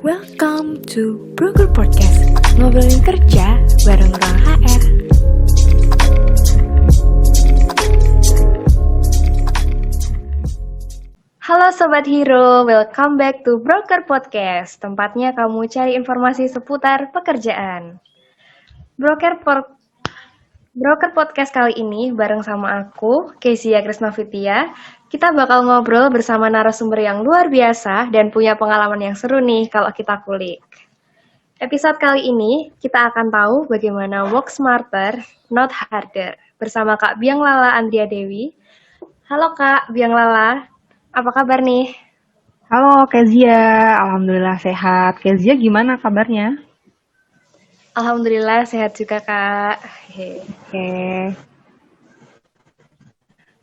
Welcome to Broker Podcast, ngobrolin kerja bareng orang HR. Halo Sobat Hero, welcome back to Broker Podcast, tempatnya kamu cari informasi seputar pekerjaan. Broker Podcast kali ini bareng sama aku, Kezia Krisnavitya, kita bakal ngobrol bersama narasumber yang luar biasa dan punya pengalaman yang seru nih kalau kita kulik. Episode kali ini kita akan tahu bagaimana work smarter, not harder, bersama Kak Biang Lala Andria Dewi. Halo Kak Biang Lala, apa kabar nih? Halo Kezia, Alhamdulillah sehat. Kezia gimana kabarnya? Alhamdulillah sehat juga Kak. Oke.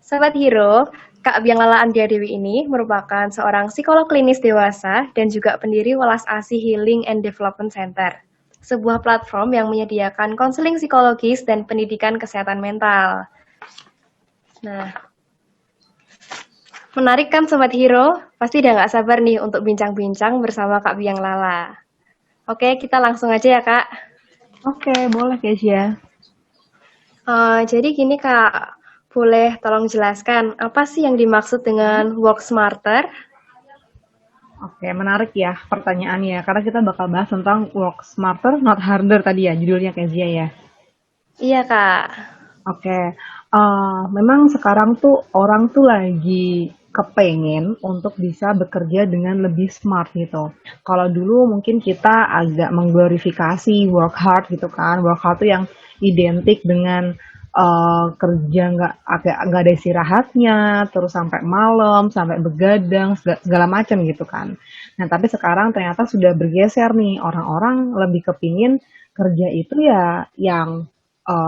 Sobat Hero, Kak Biang Lala Andria Dewi ini merupakan seorang psikolog klinis dewasa dan juga pendiri Welas Asih Healing and Development Center, sebuah platform yang menyediakan konseling psikologis dan pendidikan kesehatan mental. Nah, menarik kan Sobat Hero? Pasti udah nggak sabar nih untuk bincang-bincang bersama Kak Biang Lala. Oke, kita langsung aja ya Kak. Oke, boleh Kezia. Jadi gini Kak, boleh tolong jelaskan apa sih yang dimaksud dengan work smarter? Oke, menarik ya pertanyaannya. Karena kita bakal bahas tentang work smarter, not harder tadi ya, judulnya Kezia ya. Iya Kak. Oke, memang sekarang tuh orang tuh lagi kepengen untuk bisa bekerja dengan lebih smart gitu. Kalau dulu mungkin kita agak mengglorifikasi work hard gitu kan. Work hard tuh yang identik dengan kerja nggak ada istirahatnya, terus sampai malam, sampai begadang, segala macam gitu kan. Nah, tapi sekarang ternyata sudah bergeser nih, orang-orang lebih kepingin kerja itu ya yang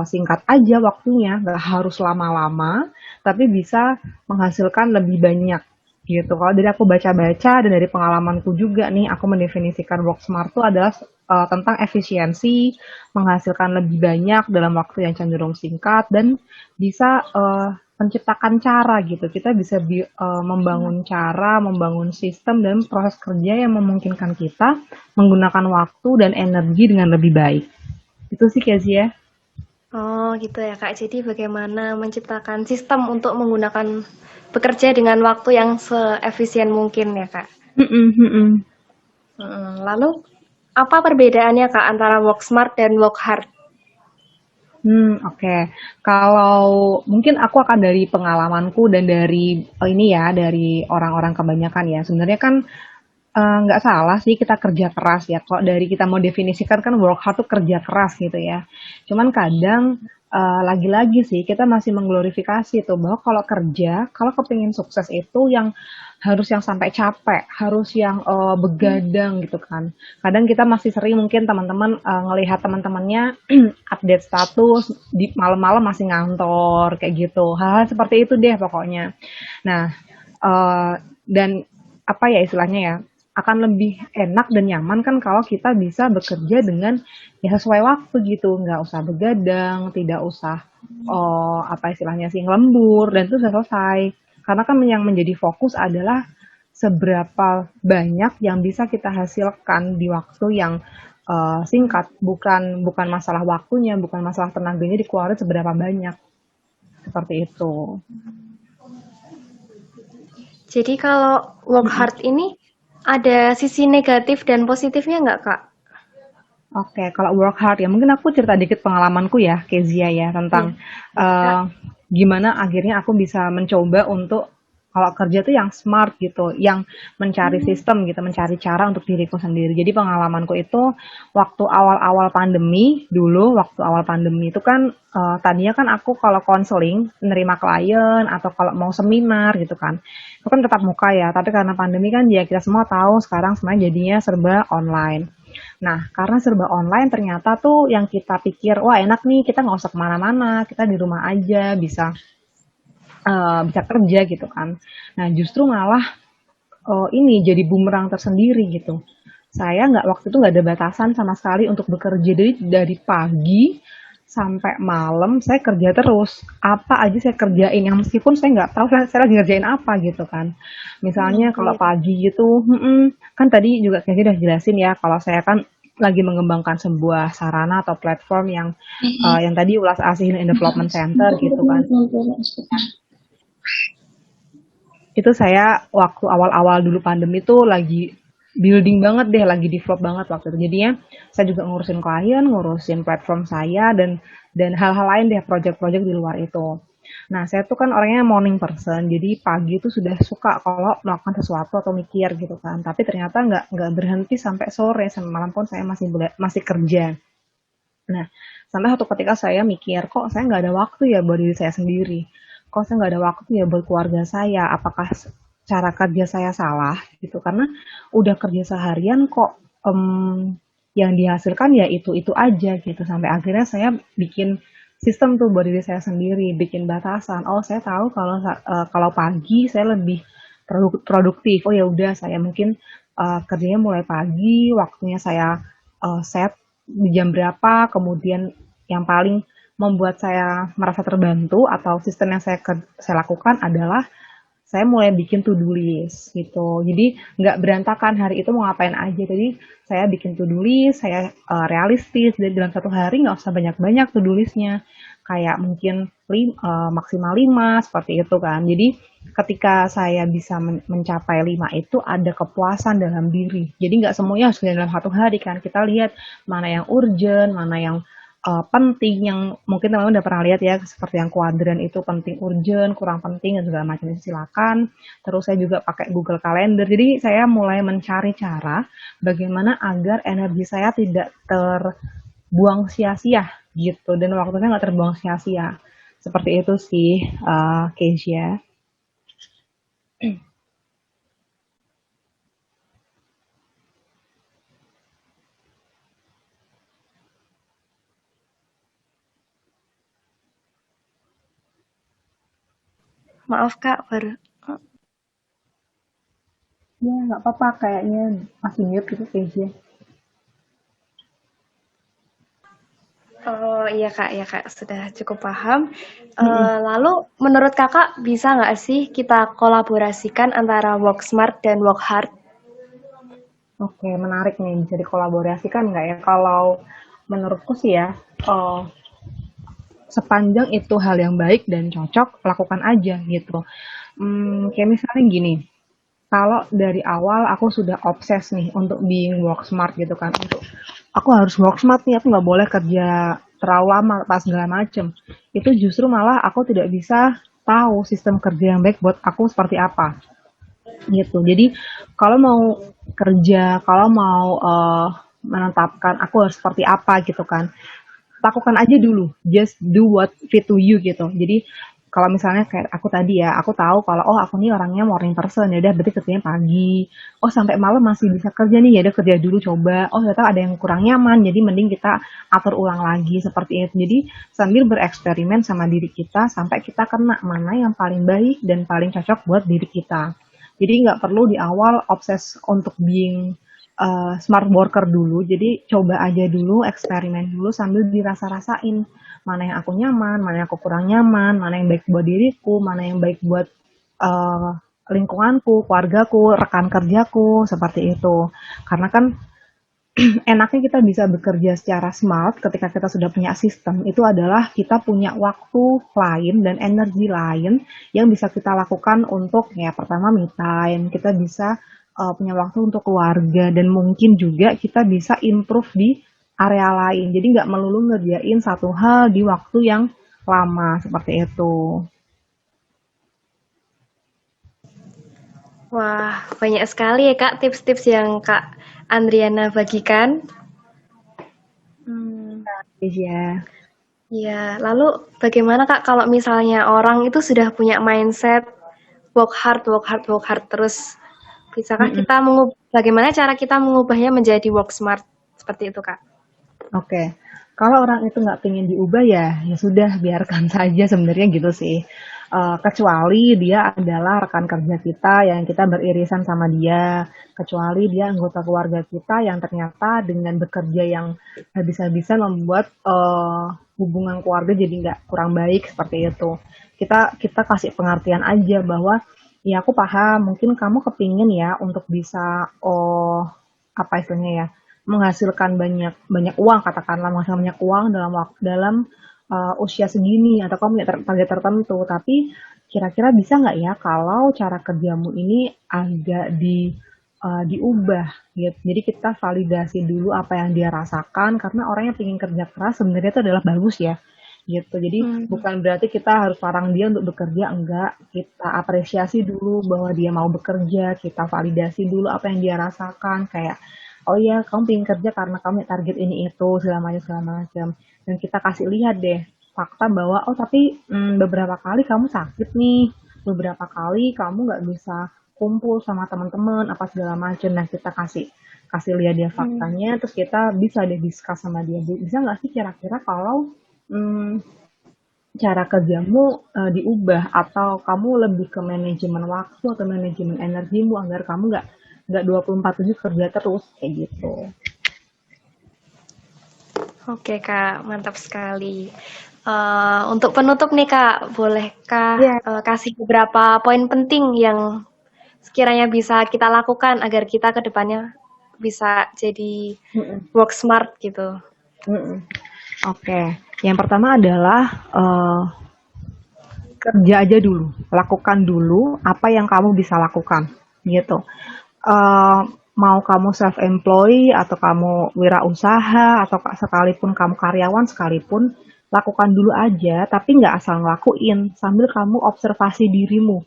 singkat aja waktunya, nggak harus lama-lama, tapi bisa menghasilkan lebih banyak gitu. Kalau dari aku baca-baca dan dari pengalamanku juga nih, aku mendefinisikan work smart itu adalah tentang efisiensi, menghasilkan lebih banyak dalam waktu yang cenderung singkat dan bisa menciptakan cara gitu. Kita bisa membangun cara, membangun sistem dan proses kerja yang memungkinkan kita menggunakan waktu dan energi dengan lebih baik. Itu sih Kezia. Oh gitu ya Kak. Jadi bagaimana menciptakan sistem untuk menggunakan bekerja dengan waktu yang seefisien mungkin ya Kak. Mhm, mhm. Lalu apa perbedaannya Kak antara work smart dan work hard? Oke. Kalau mungkin aku akan dari pengalamanku dan dari ini ya, dari orang-orang kebanyakan ya. Sebenarnya kan nggak salah sih kita kerja keras ya. Kalau dari kita mau definisikan kan work hard tuh kerja keras gitu ya. Cuman kadang lagi-lagi sih kita masih mengglorifikasi tuh bahwa kalau kerja, kalau kepingin sukses itu yang harus yang sampai capek, harus yang begadang gitu kan. Kadang kita masih sering mungkin teman-teman ngelihat teman-temannya update status di malam-malam masih ngantor kayak gitu. Hal-hal seperti itu deh pokoknya. Nah, dan apa ya istilahnya ya, akan lebih enak dan nyaman kan kalau kita bisa bekerja dengan ya sesuai waktu gitu, nggak usah begadang, tidak usah apa istilahnya sih lembur dan itu sudah selesai. Karena kan yang menjadi fokus adalah seberapa banyak yang bisa kita hasilkan di waktu yang singkat, bukan masalah waktunya, bukan masalah tenaganya dikeluarin seberapa banyak. Seperti itu. Jadi kalau work hard ini ada sisi negatif dan positifnya nggak Kak? Oke, kalau work hard ya mungkin aku cerita dikit pengalamanku ya, Kezia ya, Iya. tentang Kak. eh, gimana akhirnya aku bisa mencoba untuk kalau kerja tuh yang smart gitu, yang mencari sistem gitu, mencari cara untuk diriku sendiri. Jadi pengalamanku itu waktu awal-awal pandemi dulu, waktu awal pandemi itu kan tadinya kan aku kalau konseling, nerima klien atau kalau mau seminar gitu kan, itu kan tetap muka ya. Tapi karena pandemi kan ya kita semua tahu sekarang semuanya jadinya serba online. Nah, karena serba online ternyata tuh yang kita pikir, wah enak nih kita nggak usah kemana-mana, kita di rumah aja bisa kerja gitu kan. Nah, justru malah ini jadi bumerang tersendiri gitu. Saya nggak waktu itu nggak ada batasan sama sekali untuk bekerja dari pagi sampai malam saya kerja terus. Apa aja saya kerjain yang meskipun saya nggak tahu saya lagi ngerjain apa gitu kan. Misalnya kalau Oke. pagi gitu, kan tadi juga kayaknya udah jelasin ya kalau saya kan lagi mengembangkan sebuah sarana atau platform yang tadi Ulas Asih Healing and Development Center gitu kan. Itu saya waktu awal-awal dulu pandemi tuh lagi building banget deh, lagi develop banget waktu itu. Jadinya saya juga ngurusin klien, ngurusin platform saya dan hal-hal lain deh, project-project di luar itu. Nah, saya tuh kan orangnya morning person, jadi pagi itu sudah suka kalau melakukan sesuatu atau mikir gitu kan. Tapi ternyata nggak berhenti sampai sore, sampai malam pun saya masih kerja. Nah, sampai satu ketika saya mikir, kok saya nggak ada waktu ya buat diri saya sendiri? Kok saya nggak ada waktu ya buat keluarga saya? Apakah cara kerja saya salah gitu? Karena udah kerja seharian kok yang dihasilkan ya itu aja gitu. Sampai akhirnya saya bikin sistem tuh buat diri saya sendiri, bikin batasan. Oh, saya tahu kalau pagi saya lebih produktif. Oh ya udah, saya mungkin kerjanya mulai pagi, waktunya saya set di jam berapa, kemudian yang paling membuat saya merasa terbantu atau sistem yang saya lakukan adalah saya mulai bikin to-do list gitu. Jadi nggak berantakan hari itu mau ngapain aja. Jadi saya bikin to-do list, saya realistis. Jadi dalam satu hari nggak usah banyak-banyak to-do listnya. Kayak mungkin maksimal 5 seperti itu kan. Jadi ketika saya bisa mencapai 5 itu ada kepuasan dalam diri. Jadi nggak semuanya harus dalam satu hari kan. Kita lihat mana yang urgent, mana yang penting yang mungkin teman-teman udah pernah lihat ya seperti yang kuadran itu penting urgent, kurang penting dan segala macam itu silakan. Terus saya juga pakai Google Calendar. Jadi saya mulai mencari cara bagaimana agar energi saya tidak terbuang sia-sia gitu dan waktunya nggak terbuang sia-sia. Seperti itu sih, Kezia. Maaf Kak, baru. Ya nggak apa-apa kayaknya masih mute gitu Kezia. Oh iya Kak, sudah cukup paham. Lalu menurut Kakak bisa nggak sih kita kolaborasikan antara work smart dan work hard? Oke, menarik nih bisa dikolaborasikan nggak ya? Kalau menurutku sih ya, eh, sepanjang itu hal yang baik dan cocok, lakukan aja gitu. Kayak misalnya gini, kalau dari awal aku sudah obses nih untuk being work smart gitu kan, untuk aku harus work smart nih, aku nggak boleh kerja terlalu lama pas segala macem. Itu justru malah aku tidak bisa tahu sistem kerja yang baik buat aku seperti apa gitu. Jadi kalau mau kerja, kalau mau menetapkan aku harus seperti apa gitu kan, lakukan aja dulu, just do what fit to you gitu. Jadi kalau misalnya kayak aku tadi ya, aku tahu kalau oh aku nih orangnya morning person ya udah berarti kerjanya pagi. Oh sampai malam masih bisa kerja nih ya udah kerja dulu coba. Oh ternyata ada yang kurang nyaman jadi mending kita atur ulang lagi seperti itu. Jadi sambil bereksperimen sama diri kita sampai kita kena mana yang paling baik dan paling cocok buat diri kita. Jadi nggak perlu di awal obses untuk being smart worker dulu. Jadi coba aja dulu, eksperimen dulu sambil dirasa-rasain mana yang aku nyaman, mana yang aku kurang nyaman, mana yang baik buat diriku, mana yang baik buat uh, lingkunganku, keluargaku, rekan kerjaku, seperti itu. Karena kan enaknya kita bisa bekerja secara smart ketika kita sudah punya sistem, itu adalah kita punya waktu lain dan energi lain yang bisa kita lakukan untuk ya pertama me time, kita bisa punya waktu untuk keluarga dan mungkin juga kita bisa improve di area lain. Jadi nggak melulu ngerjain satu hal di waktu yang lama seperti itu. Wah, banyak sekali ya Kak tips-tips yang Kak Andriana bagikan. Hmm, Iya. ya, lalu bagaimana Kak kalau misalnya orang itu sudah punya mindset work hard, work hard, work hard terus? Bisakah Mm-mm. kita bagaimana cara kita mengubahnya menjadi work smart seperti itu Kak? Oke, kalau orang itu nggak pengen diubah ya sudah biarkan saja sebenarnya gitu sih. Kecuali dia adalah rekan kerja kita yang kita beririsan sama dia, kecuali dia anggota keluarga kita yang ternyata dengan bekerja yang habis-habisan membuat hubungan keluarga jadi nggak kurang baik seperti itu. Kita kasih pengertian aja bahwa ya aku paham mungkin kamu kepingin ya untuk bisa apa istilahnya ya, menghasilkan banyak banyak uang, katakanlah menghasilkan banyak uang dalam usia segini, atau kamu punya target tertentu, tapi kira-kira bisa nggak ya kalau cara kerjamu ini agak diubah gitu. Jadi kita validasi dulu apa yang dia rasakan, karena orang yang ingin kerja keras sebenarnya itu adalah bagus ya gitu. Jadi bukan berarti kita harus larang dia untuk bekerja, enggak. Kita apresiasi dulu bahwa dia mau bekerja, kita validasi dulu apa yang dia rasakan, kayak oh iya kamu pengen kerja karena kamu target ini itu segala macam. Dan kita kasih lihat deh fakta bahwa oh tapi beberapa kali kamu sakit nih, beberapa kali kamu nggak bisa kumpul sama teman-teman apa segala macam. Nah kita kasih lihat dia faktanya, terus kita bisa deh discuss sama dia, bisa nggak sih kira-kira kalau cara kerjamu diubah, atau kamu lebih ke manajemen waktu atau manajemen energimu agar kamu nggak 24/7 kerja terus kayak gitu. Oke Kak, mantap sekali. Untuk penutup nih Kak, bolehkah kasih beberapa poin penting yang sekiranya bisa kita lakukan agar kita ke depannya bisa jadi work smart gitu? Oke, yang pertama adalah kerja aja dulu, lakukan dulu apa yang kamu bisa lakukan gitu. Mau kamu self-employed atau kamu wirausaha atau sekalipun kamu karyawan sekalipun, lakukan dulu aja, tapi nggak asal ngelakuin, sambil kamu observasi dirimu.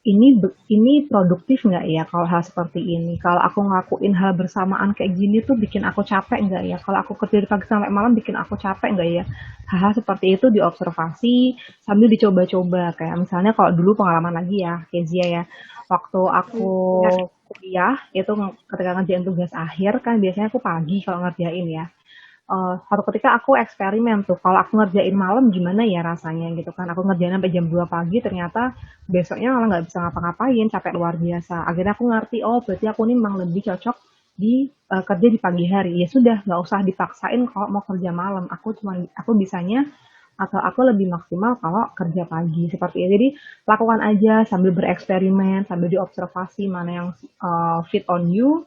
Ini produktif nggak ya kalau hal seperti ini? Kalau aku ngelakuin hal bersamaan kayak gini tuh bikin aku capek nggak ya? Kalau aku kerja dari pagi sampai malam bikin aku capek nggak ya? Hal-hal seperti itu diobservasi sambil dicoba-coba. Kayak misalnya kalau dulu pengalaman lagi ya, Kezia ya, waktu aku kuliah itu ketika ngerjain tugas akhir kan biasanya aku pagi kalau ngerjain ya. Suatu ketika aku eksperimen tuh, kalau aku ngerjain malam gimana ya rasanya gitu kan. Aku ngerjain sampai jam 2 pagi, ternyata besoknya malah nggak bisa ngapa-ngapain, capek luar biasa. Akhirnya aku ngerti, oh berarti aku ini memang lebih cocok kerja di pagi hari. Ya sudah, nggak usah dipaksain kalau mau kerja malam. Aku bisanya atau aku lebih maksimal kalau kerja pagi seperti itu. Jadi lakukan aja sambil bereksperimen, sambil diobservasi mana yang fit on you.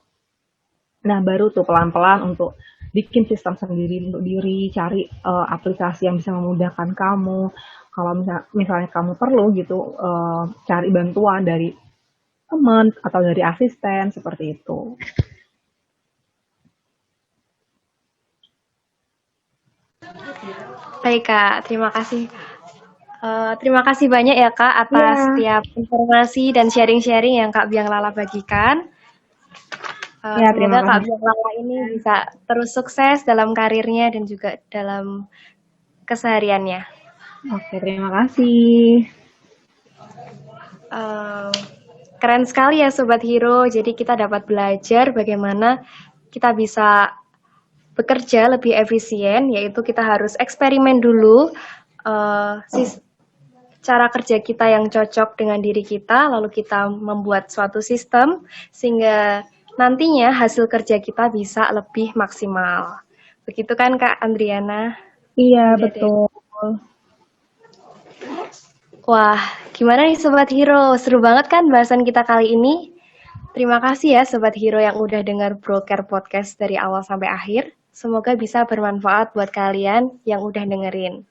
Nah baru tuh pelan-pelan untuk bikin sistem sendiri untuk diri, cari aplikasi yang bisa memudahkan kamu. Kalau misalnya kamu perlu gitu, cari bantuan dari teman atau dari asisten seperti itu. Baik Kak, terima kasih. Terima kasih banyak ya Kak atas setiap informasi dan sharing-sharing yang Kak Biang Lala bagikan. Semoga Kak Biang Lala ini bisa terus sukses dalam karirnya dan juga dalam kesehariannya. Oke, terima kasih. Keren sekali ya Sobat Hero, jadi kita dapat belajar bagaimana kita bisa bekerja lebih efisien, yaitu kita harus eksperimen dulu cara kerja kita yang cocok dengan diri kita, lalu kita membuat suatu sistem sehingga nantinya hasil kerja kita bisa lebih maksimal. Begitu kan Kak Andriana? Iya, betul. Wah, gimana nih Sobat Hero? Seru banget kan bahasan kita kali ini? Terima kasih ya Sobat Hero yang udah dengar Broker Podcast dari awal sampai akhir. Semoga bisa bermanfaat buat kalian yang udah dengerin.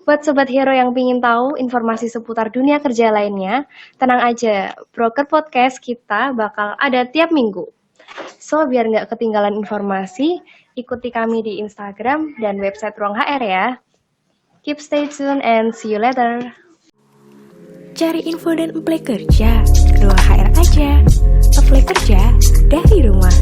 Buat Sobat Hero yang pingin tahu informasi seputar dunia kerja lainnya, tenang aja, Broker Podcast kita bakal ada tiap minggu. So, biar nggak ketinggalan informasi, ikuti kami di Instagram dan website Ruang HR ya. Keep stay tuned and see you later. Cari info dan apply kerja, Ruang HR aja. Apply kerja dari rumah.